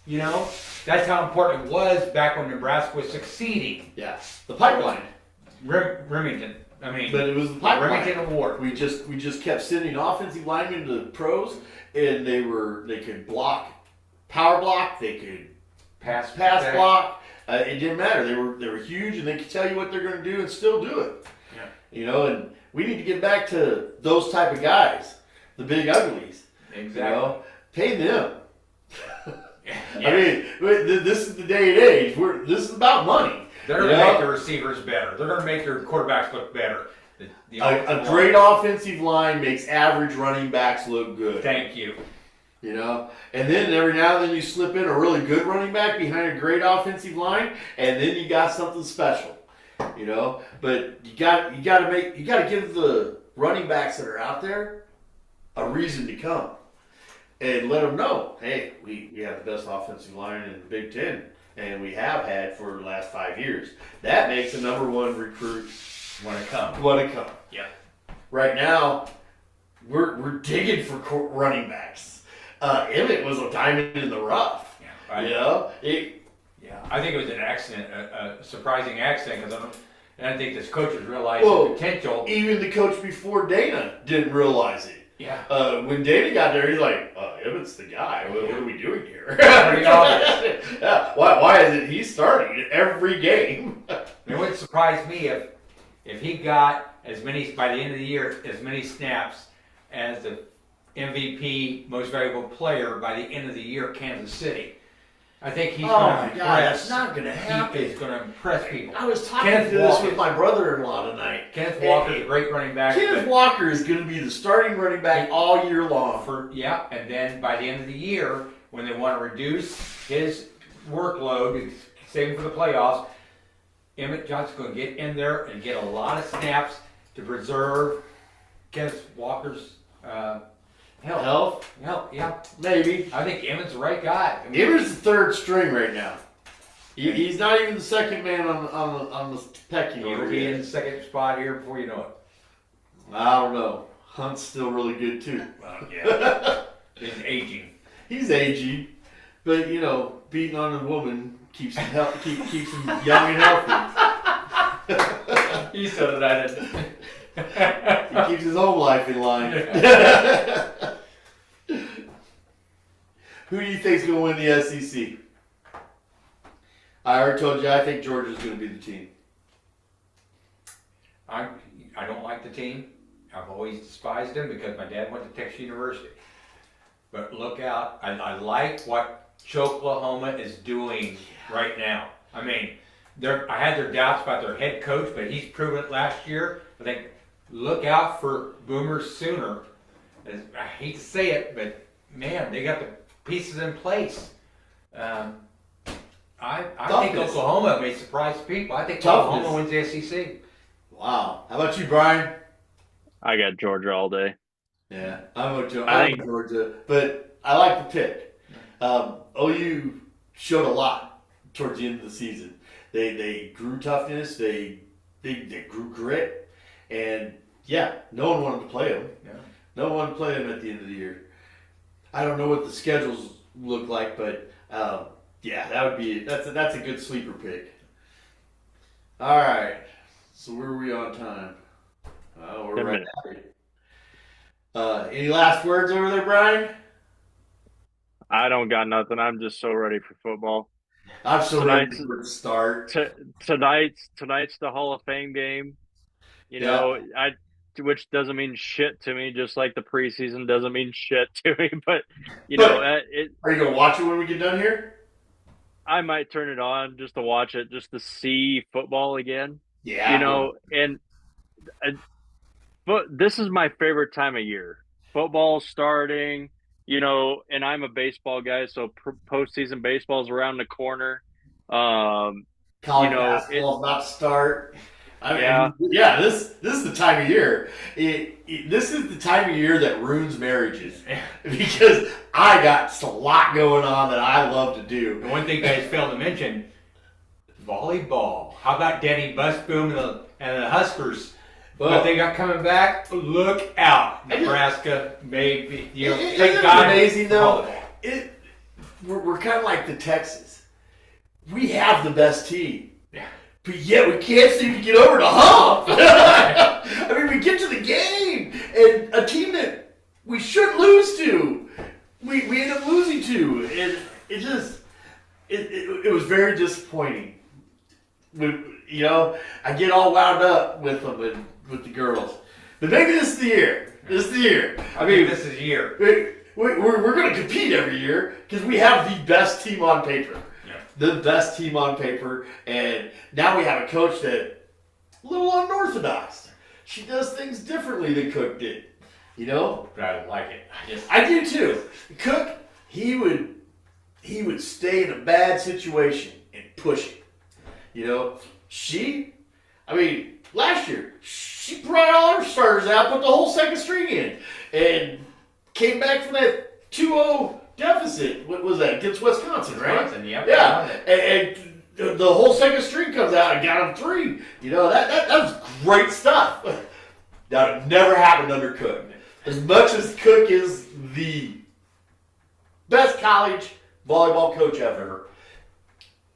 Speaker 3: You know, that's how important it was back when Nebraska was succeeding.
Speaker 2: Yeah, the pipeline.
Speaker 3: Remington. I mean,
Speaker 2: But it was the pipeline.
Speaker 3: Remington Award.
Speaker 2: We just kept sending offensive linemen to the pros, and they could block, power block. They could
Speaker 3: pass
Speaker 2: block. It didn't matter. They were huge, and they could tell you what they're going to do and still do it.
Speaker 3: Yeah.
Speaker 2: You know, and we need to get back to those type of guys, the big uglies.
Speaker 3: Exactly.
Speaker 2: You know, pay them.
Speaker 3: Yes.
Speaker 2: I mean, this is the day and age. This is about money.
Speaker 3: They're going to make the receivers better. They're going to make their quarterbacks look better.
Speaker 2: A great offensive line makes average running backs look good.
Speaker 3: Thank you.
Speaker 2: You know, and then every now and then you slip in a really good running back behind a great offensive line, and then you got something special. You know, but you got to give the running backs that are out there a reason to come, and let them know, hey, we have the best offensive line in the Big Ten, and we have had for the last 5 years. That makes the number one recruit
Speaker 3: Want to come.
Speaker 2: Yeah. Right now, we're digging for running backs. Emmett was a diamond in the rough.
Speaker 3: Yeah,
Speaker 2: you know,
Speaker 3: I think it was an accident, a surprising accident, because I don't think this coach has realized the potential.
Speaker 2: Even the coach before Dana didn't realize it.
Speaker 3: Yeah.
Speaker 2: When Dana got there, he's like, Emmett's the guy. What are we doing here?
Speaker 3: Pretty obvious.
Speaker 2: Yeah. Why is it he's starting every game?
Speaker 3: It wouldn't surprise me if he got by the end of the year, as many snaps as the MVP, most valuable player by the end of the year, Kansas City. I think he's going to impress.
Speaker 2: That's not going to happen.
Speaker 3: He's going to impress people.
Speaker 2: I was talking to this with my brother-in-law tonight.
Speaker 3: Kenneth Walker's a great running back.
Speaker 2: Kenneth Walker is going to be the starting running back all year long.
Speaker 3: And then by the end of the year, when they want to reduce his workload, save him for the playoffs, Emmett Johnson's going to get in there and get a lot of snaps to preserve Kenneth Walker's health. Yeah.
Speaker 2: Maybe.
Speaker 3: I think Emmett's the right guy.
Speaker 2: Emmett's the third string right now. He's not even the second man on the pecking order.
Speaker 3: He'll be in the second spot here before you know it.
Speaker 2: I don't know. Hunt's still really good too.
Speaker 3: Yeah. He's aging.
Speaker 2: He's aging, but you know, beating on a woman keeps him keeps him young and healthy.
Speaker 3: He said it, I didn't.
Speaker 2: He keeps his home life in line. Who do you think's going to win the SEC? I already told you I think Georgia's going to be the team.
Speaker 3: I don't like the team. I've always despised them because my dad went to Texas University. But look out. I like what Oklahoma is doing right now. I mean, I had their doubts about their head coach, but he's proven it last year. I think look out for Boomer Sooner. I hate to say it, but man, they got the pieces in place. I think Oklahoma may surprise people. I think Oklahoma wins the SEC.
Speaker 2: Wow. How about you, Brian?
Speaker 1: I got Georgia all day.
Speaker 2: Yeah, I'm Georgia, but I like the pick. OU showed a lot towards the end of the season. They grew toughness. They grew grit, and yeah, no one wanted to play them.
Speaker 3: Yeah.
Speaker 2: No one wanted to play them at the end of the year. I don't know what the schedules look like, but yeah, that's a good sleeper pick. All right, so where are we on time? We're right at it. Any last words over there, Brian?
Speaker 1: I don't got nothing. I'm just so ready for football.
Speaker 2: I'm so ready for the start.
Speaker 1: Tonight's the Hall of Fame game. You know, which doesn't mean shit to me, just like the preseason doesn't mean shit to me. But are you
Speaker 2: gonna watch it when we get done here?
Speaker 1: I might turn it on just to watch it, just to see football again.
Speaker 2: Yeah.
Speaker 1: And But this is my favorite time of year. Football starting, and I'm a baseball guy, so postseason baseball is around the corner. Um,
Speaker 2: College
Speaker 1: it,
Speaker 2: basketball is about to start. I
Speaker 1: yeah,
Speaker 2: mean, yeah, this is the time of year. This is the time of year that ruins marriages because I got a lot going on that I love to do.
Speaker 3: The one thing guys failed to mention, volleyball. How about Denny Busboom and the Huskers?
Speaker 2: Well,
Speaker 3: What they got coming back? Look out. Nebraska, maybe.
Speaker 2: Isn't
Speaker 3: Thank
Speaker 2: it
Speaker 3: God.
Speaker 2: amazing though?
Speaker 3: Volleyball.
Speaker 2: We're kind of like the Texans. We have the best team.
Speaker 3: Yeah.
Speaker 2: But yet we can't seem to get over the hump. I mean, we get to the game, and a team that we shouldn't lose to, we end up losing to, and it was very disappointing. I get all wound up with them and with the girls, but maybe this is the year. This is the year.
Speaker 3: I mean, this is a year.
Speaker 2: We're going to compete every year because we have the best team on paper. The best team on paper, and now we have a coach that a little unorthodox. She does things differently than Cook did,
Speaker 3: But I like it.
Speaker 2: I do too. Cook, he would stay in a bad situation and push it. Last year she brought all her starters out, put the whole second string in, and came back from that 2-0 deficit. What was that? Against Wisconsin, right?
Speaker 3: Wisconsin, yep.
Speaker 2: Yeah. And the whole second string comes out and got them 3. That was great stuff. That never happened under Cook. As much as Cook is the best college volleyball coach ever,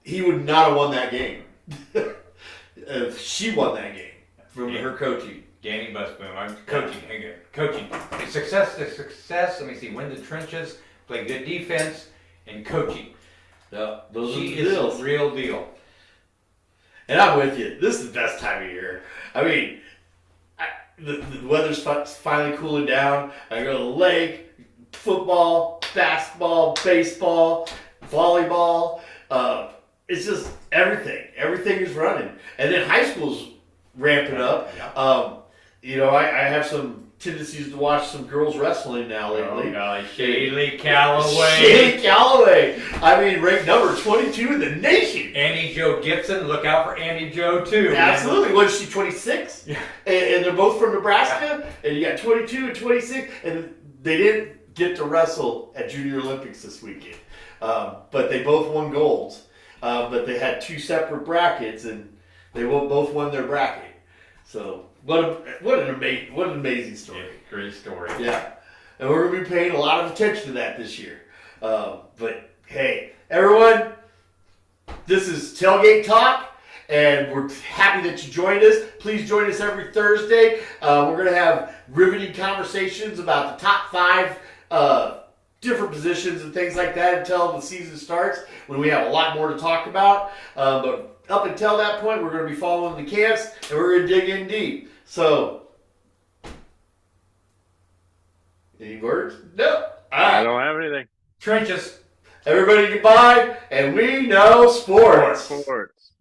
Speaker 2: he would not have won that game. She won that game from her coaching.
Speaker 3: Danny Busboom. I'm coaching. Coaching. Success. Let me see. Win the trenches. Play good defense and coaching.
Speaker 2: Yeah, those
Speaker 3: She
Speaker 2: are the
Speaker 3: is
Speaker 2: deals.
Speaker 3: the real deal.
Speaker 2: And I'm with you. This is the best time of year. I mean, the weather's finally cooling down. I go to the lake, football, basketball, baseball, volleyball. It's just everything. Everything is running. And then high school's ramping up. I have some tendencies to watch some girls wrestling now lately.
Speaker 3: Oh, golly. Shaylee Calloway.
Speaker 2: Shaylee Calloway. Ranked number 22 in the nation.
Speaker 3: Annie Jo Gibson. Look out for Annie Jo, too.
Speaker 2: Absolutely. What is she, 26?
Speaker 3: Yeah.
Speaker 2: And they're both from Nebraska. And you got 22 and 26. And they didn't get to wrestle at Junior Olympics this weekend. But they both won golds. But they had 2 separate brackets, and they both won their bracket. So what an amazing story.
Speaker 3: Yeah, great story.
Speaker 2: Yeah, and we're going to be paying a lot of attention to that this year. But hey, everyone, this is Tailgate Talk, and we're happy that you joined us. Please join us every Thursday. We're going to have riveting conversations about the top 5 different positions and things like that until the season starts, when we have a lot more to talk about. But up until that point, we're going to be following the camps, and we're going to dig in deep. So, any words? No. All right.
Speaker 1: I don't have anything.
Speaker 3: Trenches.
Speaker 2: Everybody goodbye, and we know sports.
Speaker 1: Sports.